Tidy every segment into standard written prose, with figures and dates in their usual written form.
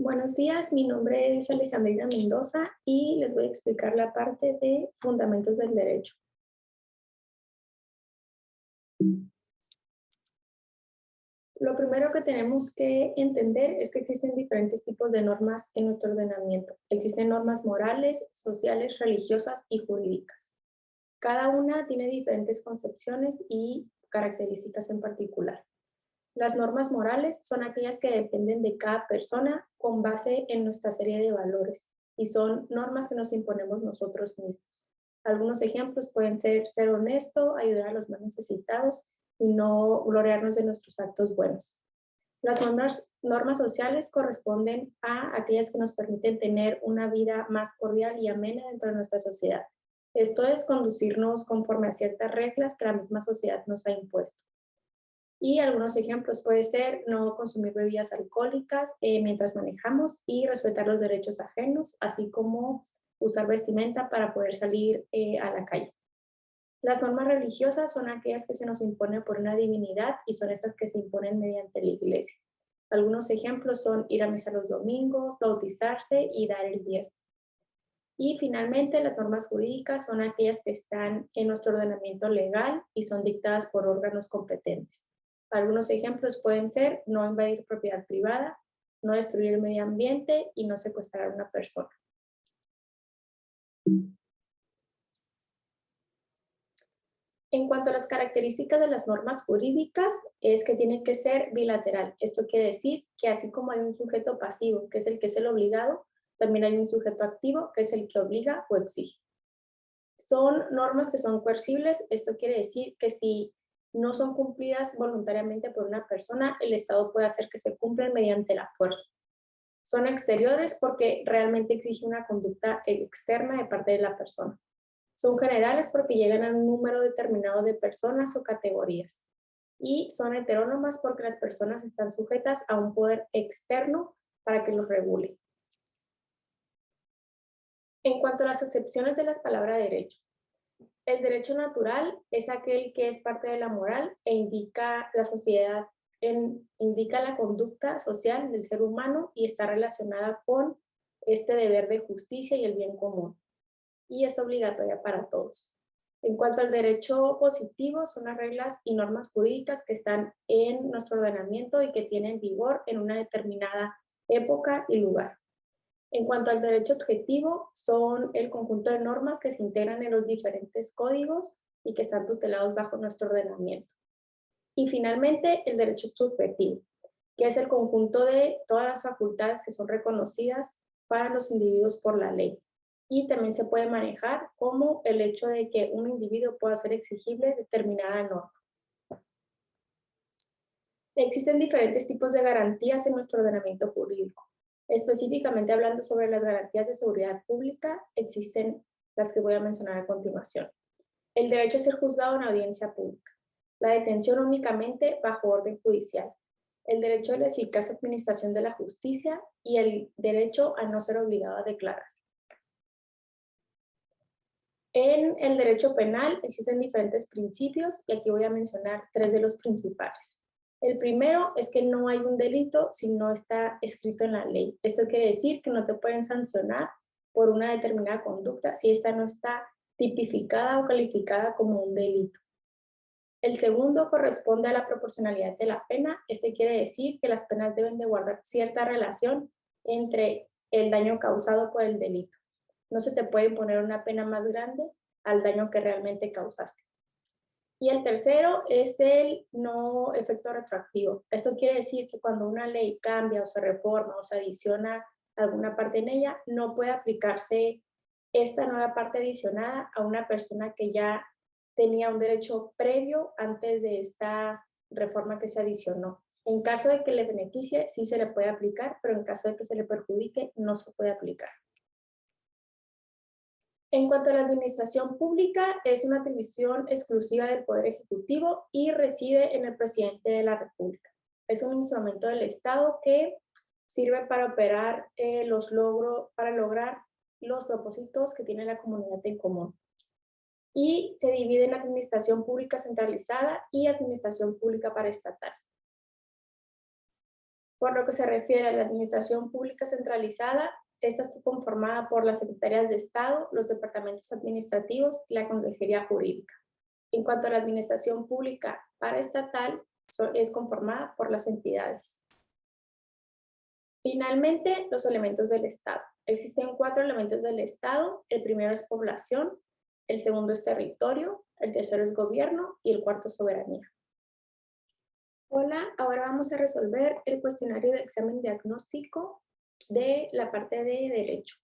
Buenos días, mi nombre es Alejandrina Mendoza y les voy a explicar la parte de fundamentos del derecho. Lo primero que tenemos que entender es que existen diferentes tipos de normas en nuestro ordenamiento. Existen normas morales, sociales, religiosas y jurídicas. Cada una tiene diferentes concepciones y características en particular. Las normas morales son aquellas que dependen de cada persona con base en nuestra serie de valores y son normas que nos imponemos nosotros mismos. Algunos ejemplos pueden ser honesto, ayudar a los más necesitados y no gloriarnos de nuestros actos buenos. Las normas sociales corresponden a aquellas que nos permiten tener una vida más cordial y amena dentro de nuestra sociedad. Esto es conducirnos conforme a ciertas reglas que la misma sociedad nos ha impuesto. Y algunos ejemplos puede ser no consumir bebidas alcohólicas mientras manejamos y respetar los derechos ajenos, así como usar vestimenta para poder salir a la calle. Las normas religiosas son aquellas que se nos imponen por una divinidad y son estas que se imponen mediante la iglesia. Algunos ejemplos son ir a misa los domingos, bautizarse y dar el diezmo. Y finalmente, las normas jurídicas son aquellas que están en nuestro ordenamiento legal y son dictadas por órganos competentes. Algunos ejemplos pueden ser no invadir propiedad privada, no destruir el medio ambiente y no secuestrar a una persona. En cuanto a las características de las normas jurídicas, es que tiene que ser bilateral. Esto quiere decir que así como hay un sujeto pasivo, que es el obligado, también hay un sujeto activo, que es el que obliga o exige. Son normas que son coercibles. Esto quiere decir que si no son cumplidas voluntariamente por una persona, el Estado puede hacer que se cumplan mediante la fuerza. Son exteriores porque realmente exige una conducta externa de parte de la persona. Son generales porque llegan a un número determinado de personas o categorías. Y son heterónomas porque las personas están sujetas a un poder externo para que los regule. En cuanto a las acepciones de la palabra derecho, el derecho natural es aquel que es parte de la moral e indica la sociedad, indica la conducta social del ser humano y está relacionada con este deber de justicia y el bien común. Y es obligatoria para todos. En cuanto al derecho positivo, son las reglas y normas jurídicas que están en nuestro ordenamiento y que tienen vigor en una determinada época y lugar. En cuanto al derecho objetivo, son el conjunto de normas que se integran en los diferentes códigos y que están tutelados bajo nuestro ordenamiento. Y finalmente, el derecho subjetivo, que es el conjunto de todas las facultades que son reconocidas para los individuos por la ley. Y también se puede manejar como el hecho de que un individuo pueda hacer exigible determinada norma. Existen diferentes tipos de garantías en nuestro ordenamiento jurídico. Específicamente hablando sobre las garantías de seguridad pública, existen las que voy a mencionar a continuación. El derecho a ser juzgado en audiencia pública. La detención únicamente bajo orden judicial. El derecho a la eficaz administración de la justicia y el derecho a no ser obligado a declarar. En el derecho penal existen diferentes principios y aquí voy a mencionar tres de los principales. El primero es que no hay un delito si no está escrito en la ley. Esto quiere decir que no te pueden sancionar por una determinada conducta si esta no está tipificada o calificada como un delito. El segundo corresponde a la proporcionalidad de la pena. Este quiere decir que las penas deben de guardar cierta relación entre el daño causado por el delito. No se te puede imponer una pena más grande al daño que realmente causaste. Y el tercero es el no efecto retroactivo. Esto quiere decir que cuando una ley cambia o se reforma o se adiciona alguna parte en ella, no puede aplicarse esta nueva parte adicionada a una persona que ya tenía un derecho previo antes de esta reforma que se adicionó. En caso de que le beneficie, sí se le puede aplicar, pero en caso de que se le perjudique, no se puede aplicar. En cuanto a la administración pública, es una atribución exclusiva del Poder Ejecutivo y reside en el Presidente de la República. Es un instrumento del Estado que sirve para operar para lograr los propósitos que tiene la comunidad en común. Y se divide en administración pública centralizada y administración pública paraestatal. Por lo que se refiere a la administración pública centralizada, esta está conformada por las secretarías de Estado, los departamentos administrativos y la consejería jurídica. En cuanto a la administración pública paraestatal, es conformada por las entidades. Finalmente, los elementos del Estado. Existen 4 elementos del Estado. El primero es población, el segundo es territorio, el tercero es gobierno y el cuarto soberanía. Hola, ahora vamos a resolver el cuestionario de examen diagnóstico de la parte de derecho.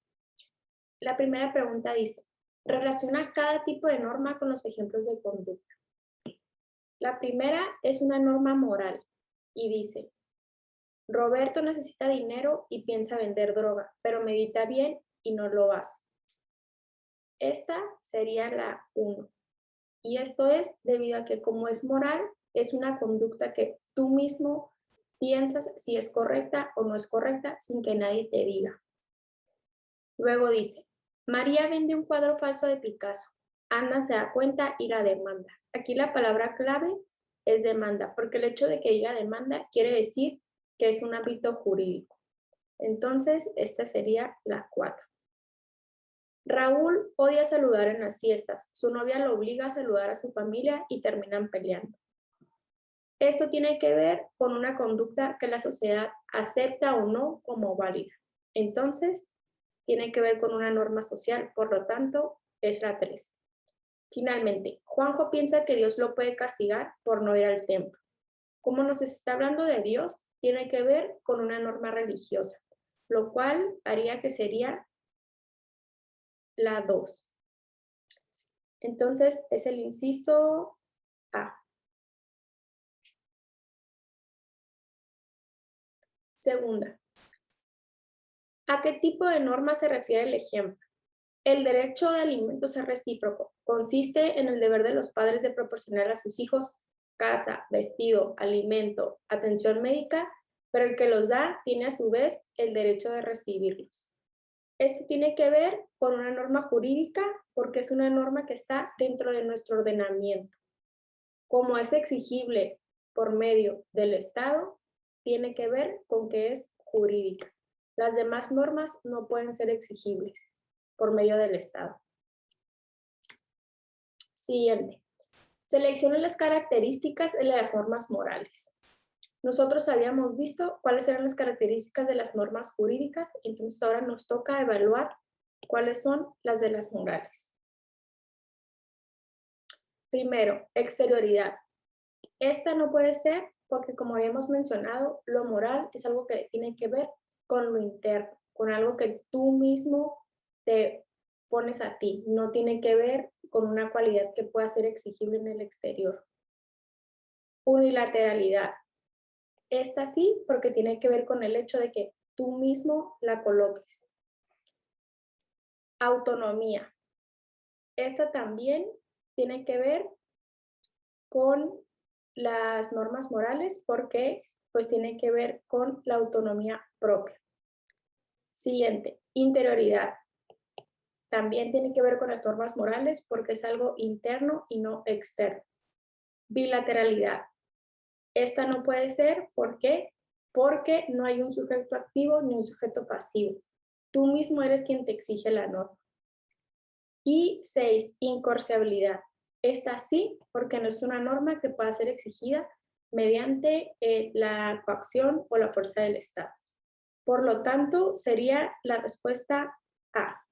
La primera pregunta dice, relaciona cada tipo de norma con los ejemplos de conducta. La primera es una norma moral y dice, Roberto necesita dinero y piensa vender droga, pero medita bien y no lo hace. Esta sería la 1. Y esto es debido a que como es moral, es una conducta que tú mismo piensas si es correcta o no es correcta sin que nadie te diga. Luego dice, María vende un cuadro falso de Picasso. Ana se da cuenta y la demanda. Aquí la palabra clave es demanda, porque el hecho de que diga demanda quiere decir que es un ámbito jurídico. Entonces, esta sería la 4. Raúl odia saludar en las fiestas. Su novia lo obliga a saludar a su familia y terminan peleando. Esto tiene que ver con una conducta que la sociedad acepta o no como válida. Entonces, tiene que ver con una norma social, por lo tanto, es la 3. Finalmente, Juanjo piensa que Dios lo puede castigar por no ir al templo. Como nos está hablando de Dios, tiene que ver con una norma religiosa, lo cual haría que sería la 2. Entonces, es el inciso A. Segunda, ¿a qué tipo de norma se refiere el ejemplo? El derecho de alimentos es recíproco. Consiste en el deber de los padres de proporcionar a sus hijos casa, vestido, alimento, atención médica, pero el que los da tiene a su vez el derecho de recibirlos. Esto tiene que ver con una norma jurídica porque es una norma que está dentro de nuestro ordenamiento. Como es exigible por medio del Estado, tiene que ver con que es jurídica. Las demás normas no pueden ser exigibles por medio del Estado. Siguiente. Selecciona las características de las normas morales. Nosotros habíamos visto cuáles eran las características de las normas jurídicas, entonces ahora nos toca evaluar cuáles son las de las morales. Primero, exterioridad. Esta no puede ser porque, como habíamos mencionado, lo moral es algo que tiene que ver con lo interno, con algo que tú mismo te pones a ti, no tiene que ver con una cualidad que pueda ser exigible en el exterior. Unilateralidad. Esta sí, porque tiene que ver con el hecho de que tú mismo la coloques. Autonomía. Esta también tiene que ver con las normas morales porque pues tiene que ver con la autonomía propia. Siguiente, interioridad. También tiene que ver con las normas morales porque es algo interno y no externo. Bilateralidad. Esta no puede ser, ¿por qué? Porque no hay un sujeto activo ni un sujeto pasivo. Tú mismo eres quien te exige la norma. Y 6, incoercibilidad. Esta sí, porque no es una norma que pueda ser exigida mediante la coacción o la fuerza del Estado. Por lo tanto, sería la respuesta A.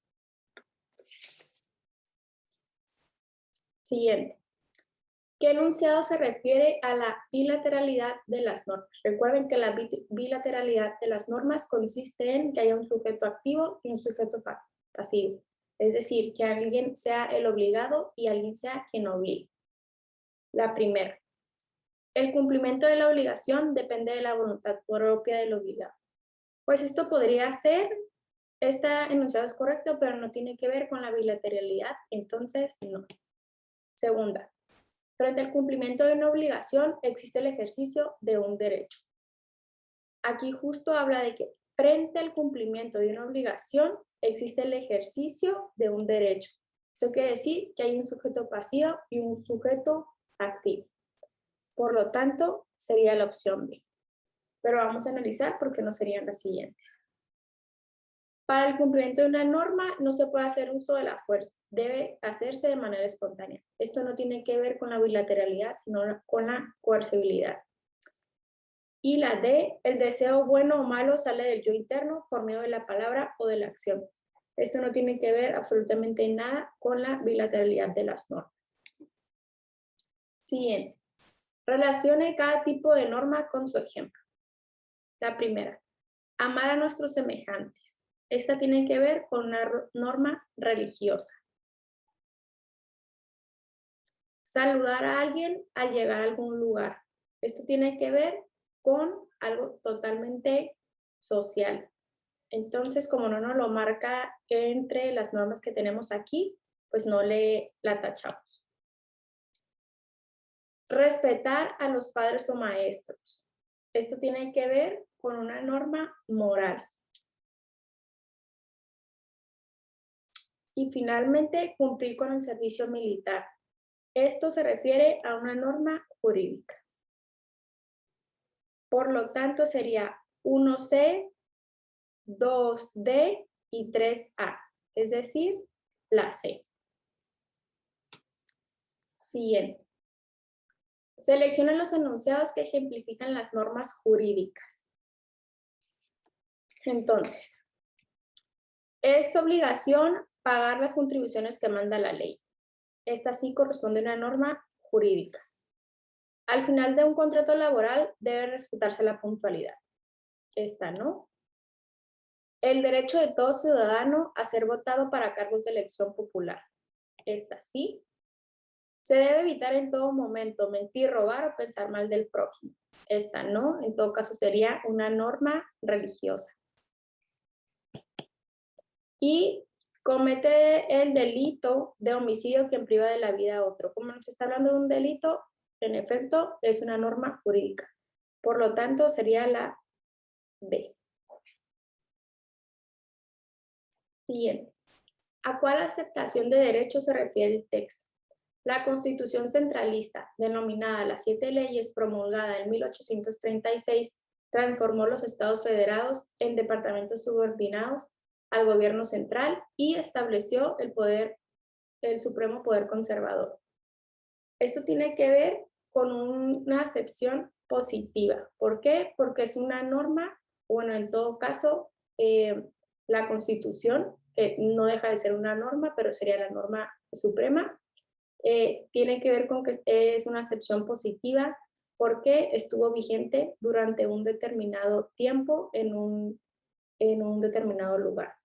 Siguiente. ¿Qué enunciado se refiere a la bilateralidad de las normas? Recuerden que la bilateralidad de las normas consiste en que haya un sujeto activo y un sujeto pasivo. Es decir, que alguien sea el obligado y alguien sea quien obligue. La primera. El cumplimiento de la obligación depende de la voluntad propia del obligado. Pues esto podría ser, este enunciado es correcto, pero no tiene que ver con la bilateralidad, entonces no. Segunda. Frente al cumplimiento de una obligación existe el ejercicio de un derecho. Aquí justo habla de que frente al cumplimiento de una obligación existe el ejercicio de un derecho. Eso quiere decir que hay un sujeto pasivo y un sujeto activo. Por lo tanto, sería la opción B. pero vamos a analizar por qué no serían las siguientes. Para el cumplimiento de una norma no se puede hacer uso de la fuerza, debe hacerse de manera espontánea. Esto no tiene que ver con la bilateralidad, sino con la coercibilidad. Y la D, el deseo bueno o malo sale del yo interno por medio de la palabra o de la acción. Esto no tiene que ver absolutamente nada con la bilateralidad de las normas. Siguiente. Relacione cada tipo de norma con su ejemplo. La primera, amar a nuestros semejantes. Esta tiene que ver con una norma religiosa. Saludar a alguien al llegar a algún lugar. Esto tiene que ver con algo totalmente social. Entonces, como no nos lo marca entre las normas que tenemos aquí, pues no la tachamos. Respetar a los padres o maestros. Esto tiene que ver con una norma moral. Y finalmente, cumplir con el servicio militar. Esto se refiere a una norma jurídica. Por lo tanto, sería 1C, 2D y 3A, es decir, la C. Siguiente. Selecciona los enunciados que ejemplifican las normas jurídicas. Entonces, es obligación pagar las contribuciones que manda la ley. Esta sí corresponde a una norma jurídica. Al final de un contrato laboral debe respetarse la puntualidad. Esta no. El derecho de todo ciudadano a ser votado para cargos de elección popular. Esta sí. Se debe evitar en todo momento mentir, robar o pensar mal del prójimo. Esta no, en todo caso sería una norma religiosa. Y comete el delito de homicidio quien priva de la vida a otro. Como nos está hablando de un delito, en efecto, es una norma jurídica. Por lo tanto, sería la B. Siguiente. ¿A cuál aceptación de derechos se refiere el texto? La Constitución centralista, denominada las 7 leyes promulgada en 1836, transformó los estados federados en departamentos subordinados al gobierno central y estableció el supremo poder conservador. Esto tiene que ver con una acepción positiva. ¿Por qué? Porque es una norma, bueno, en todo caso, la Constitución, que no deja de ser una norma, pero sería la norma suprema, tiene que ver con que es una acepción positiva porque estuvo vigente durante un determinado tiempo en un determinado lugar.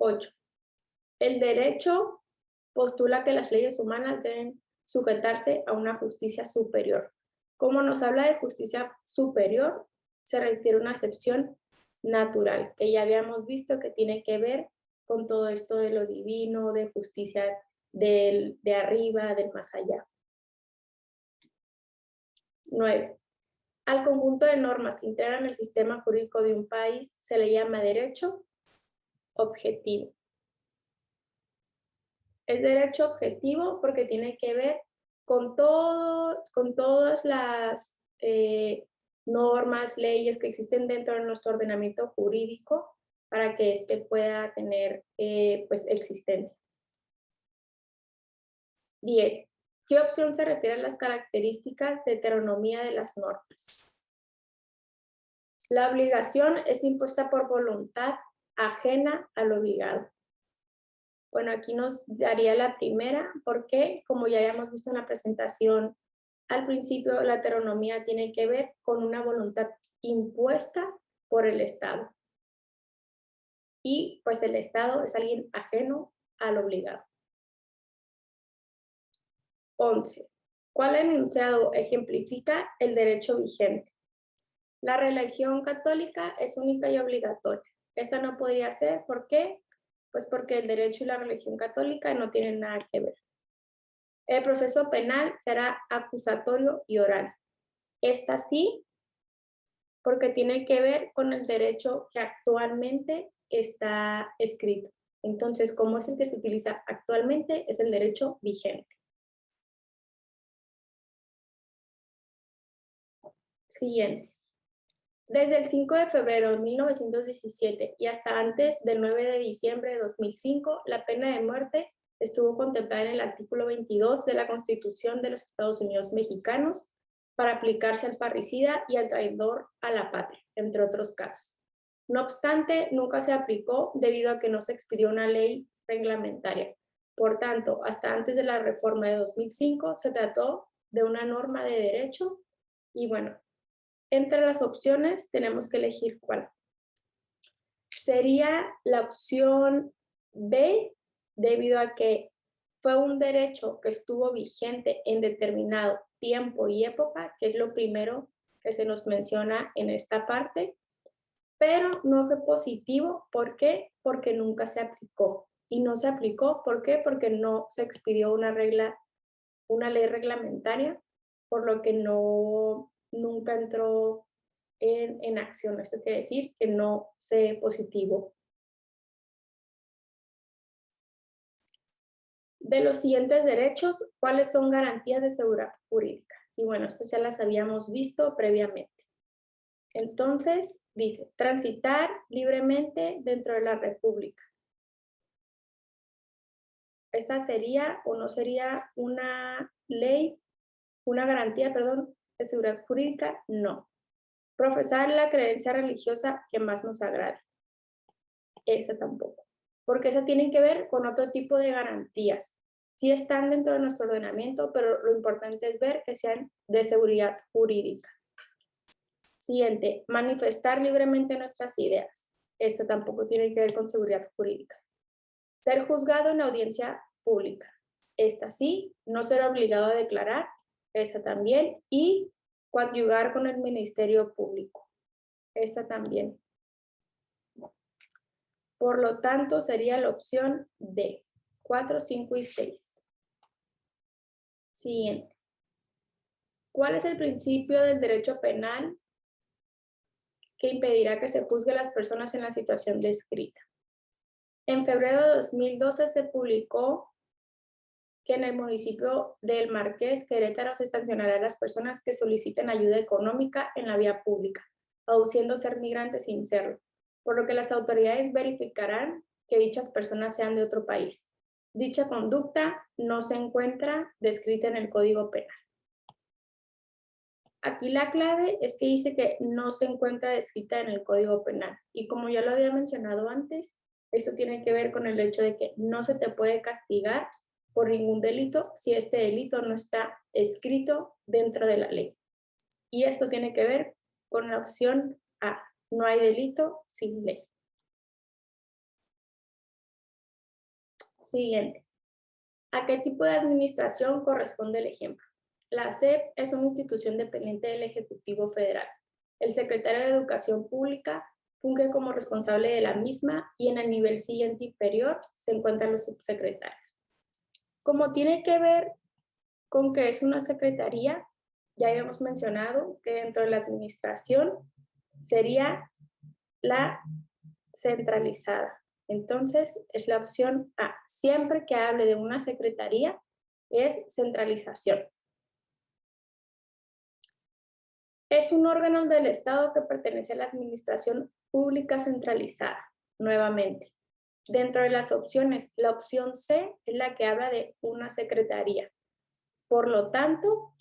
8. El derecho postula que las leyes humanas deben sujetarse a una justicia superior. Como nos habla de justicia superior, se refiere a una acepción natural, que ya habíamos visto que tiene que ver con todo esto de lo divino, de justicias de arriba, del más allá. 9. Al conjunto de normas que integran el sistema jurídico de un país se le llama derecho objetivo. Es derecho objetivo porque tiene que ver con todas las normas, leyes que existen dentro de nuestro ordenamiento jurídico para que éste pueda tener pues existencia. 10. ¿Qué opción se refiere a las características de heteronomía de las normas? La obligación es impuesta por voluntad ajena al obligado. Bueno, aquí nos daría la primera, porque como ya habíamos visto en la presentación al principio, la heteronomía tiene que ver con una voluntad impuesta por el Estado. Y pues el Estado es alguien ajeno al obligado. 11. ¿Cuál enunciado ejemplifica el derecho vigente? La religión católica es única y obligatoria. Esa no podría ser, ¿por qué? Pues porque el derecho y la religión católica no tienen nada que ver. El proceso penal será acusatorio y oral. Esta sí, porque tiene que ver con el derecho que actualmente está escrito. Entonces, como es el que se utiliza actualmente, es el derecho vigente. Siguiente. Desde el 5 de febrero de 1917 y hasta antes del 9 de diciembre de 2005, la pena de muerte estuvo contemplada en el artículo 22 de la Constitución de los Estados Unidos Mexicanos para aplicarse al parricida y al traidor a la patria, entre otros casos. No obstante, nunca se aplicó debido a que no se expidió una ley reglamentaria. Por tanto, hasta antes de la reforma de 2005 se trató de una norma de derecho y bueno, entre las opciones tenemos que elegir cuál. Sería la opción B, debido a que fue un derecho que estuvo vigente en determinado tiempo y época, que es lo primero que se nos menciona en esta parte, pero no fue positivo. ¿Por qué? Porque nunca se aplicó. Y no se aplicó, ¿por qué? Porque no se expidió una ley reglamentaria, por lo que nunca entró en acción. Esto quiere decir que no se positivo. De los siguientes derechos, ¿cuáles son garantías de seguridad jurídica? Y bueno, estas ya las habíamos visto previamente. Entonces, dice, transitar libremente dentro de la República. Esta sería o no sería una ley, una garantía, perdón, de seguridad jurídica, no. Profesar la creencia religiosa que más nos agrade. Esta tampoco. Porque esas tienen que ver con otro tipo de garantías. Sí están dentro de nuestro ordenamiento, pero lo importante es ver que sean de seguridad jurídica. Siguiente, manifestar libremente nuestras ideas. Esto tampoco tiene que ver con seguridad jurídica. Ser juzgado en audiencia pública. Esta sí, no ser obligado a declarar. Esta también. Y coadyuvar con el Ministerio Público. Esta también. Por lo tanto, sería la opción D. 4, 5 y 6. Siguiente. ¿Cuál es el principio del derecho penal que impedirá que se juzgue a las personas en la situación descrita? En febrero de 2012 se publicó que en el municipio del Marqués, Querétaro, se sancionará a las personas que soliciten ayuda económica en la vía pública, aduciendo ser migrantes sin serlo, por lo que las autoridades verificarán que dichas personas sean de otro país. Dicha conducta no se encuentra descrita en el Código Penal. Aquí la clave es que dice que no se encuentra descrita en el Código Penal. Y como ya lo había mencionado antes, esto tiene que ver con el hecho de que no se te puede castigar por ningún delito si este delito no está escrito dentro de la ley. Y esto tiene que ver con la opción A. No hay delito sin ley. Siguiente. ¿A qué tipo de administración corresponde el ejemplo? La SEP es una institución dependiente del Ejecutivo Federal. El secretario de Educación Pública funge como responsable de la misma y en el nivel siguiente inferior se encuentran los subsecretarios. Como tiene que ver con que es una secretaría, ya habíamos mencionado que dentro de la administración sería la centralizada. Entonces, es la opción A. Siempre que hable de una secretaría, es centralización. Es un órgano del Estado que pertenece a la administración pública centralizada. Nuevamente, dentro de las opciones, la opción C es la que habla de una secretaría. Por lo tanto,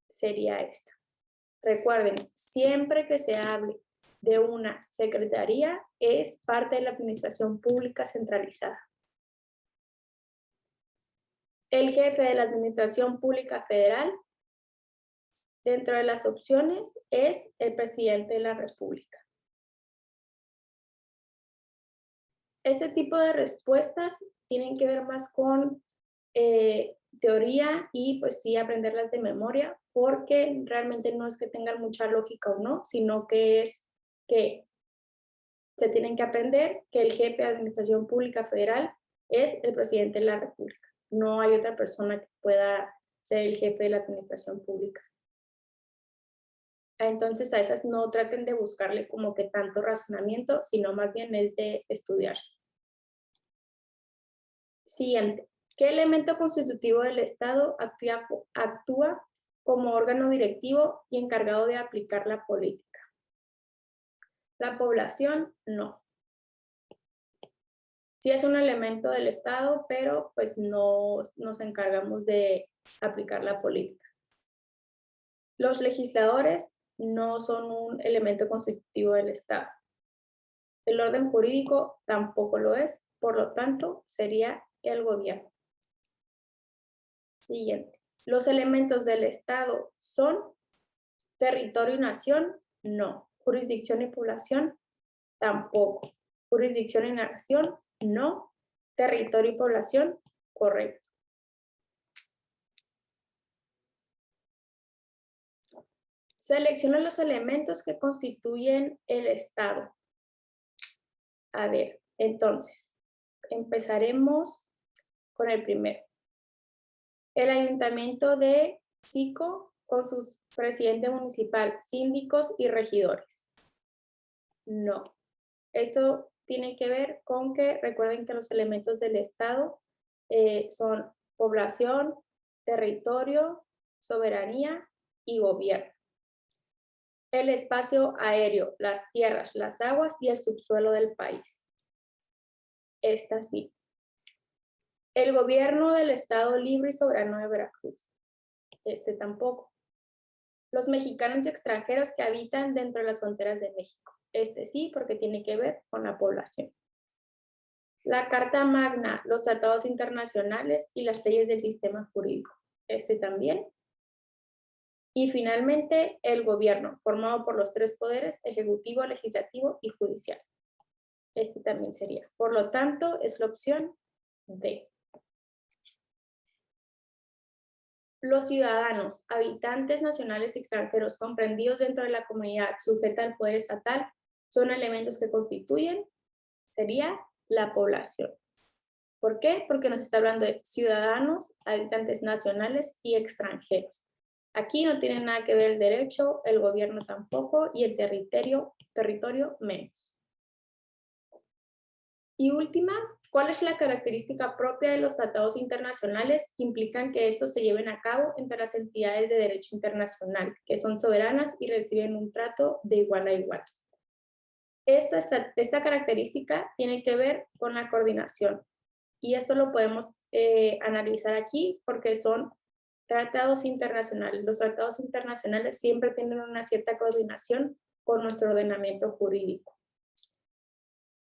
sería esta. Recuerden, siempre que se hable de una secretaría, es parte de la administración pública centralizada. El jefe de la Administración Pública Federal, dentro de las opciones, es el presidente de la República. Este tipo de respuestas tienen que ver más con teoría y pues sí aprenderlas de memoria, porque realmente no es que tengan mucha lógica o no, sino que es que se tienen que aprender que el jefe de Administración Pública Federal es el presidente de la República. No hay otra persona que pueda ser el jefe de la Administración Pública. Entonces a esas no traten de buscarle como que tanto razonamiento, sino más bien es de estudiarse. Siguiente. ¿Qué elemento constitutivo del Estado actúa como órgano directivo y encargado de aplicar la política. La población, no. Sí es un elemento del Estado, pero pues no nos encargamos de aplicar la política. Los legisladores no son un elemento constitutivo del Estado. El orden jurídico tampoco lo es, por lo tanto, sería el gobierno. Siguiente. Los elementos del Estado son territorio y nación, no. Jurisdicción y población, tampoco. Jurisdicción y nación, no. Territorio y población, correcto. Selecciona los elementos que constituyen el Estado. A ver, entonces, empezaremos con el primero. El ayuntamiento de Xico con su presidente municipal, síndicos y regidores. No. Esto tiene que ver con que recuerden que los elementos del Estado son población, territorio, soberanía y gobierno. El espacio aéreo, las tierras, las aguas y el subsuelo del país. Esta sí. El gobierno del Estado Libre y Soberano de Veracruz. Este tampoco. Los mexicanos y extranjeros que habitan dentro de las fronteras de México. Este sí, porque tiene que ver con la población. La Carta Magna, los tratados internacionales y las leyes del sistema jurídico. Este también. Y finalmente, el gobierno, formado por los tres poderes, ejecutivo, legislativo y judicial. Este también sería. Por lo tanto, es la opción D. Los ciudadanos, habitantes nacionales y extranjeros comprendidos dentro de la comunidad sujeta al poder estatal, son elementos que constituyen, sería la población. ¿Por qué? Porque nos está hablando de ciudadanos, habitantes nacionales y extranjeros. Aquí no tiene nada que ver el derecho, el gobierno tampoco y el territorio menos. Y última, ¿cuál es la característica propia de los tratados internacionales que implican que estos se lleven a cabo entre las entidades de derecho internacional, que son soberanas y reciben un trato de igual a igual? Esta característica tiene que ver con la coordinación. Y esto lo podemos analizar aquí porque son tratados internacionales. Los tratados internacionales siempre tienen una cierta coordinación con nuestro ordenamiento jurídico.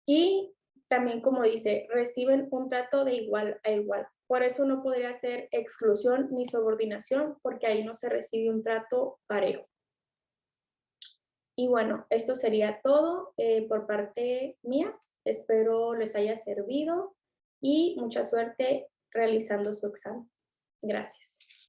Y también, como dice, reciben un trato de igual a igual. Por eso no podría ser exclusión ni subordinación, porque ahí no se recibe un trato parejo. Y bueno, esto sería todo por parte mía. Espero les haya servido y mucha suerte realizando su examen. Gracias.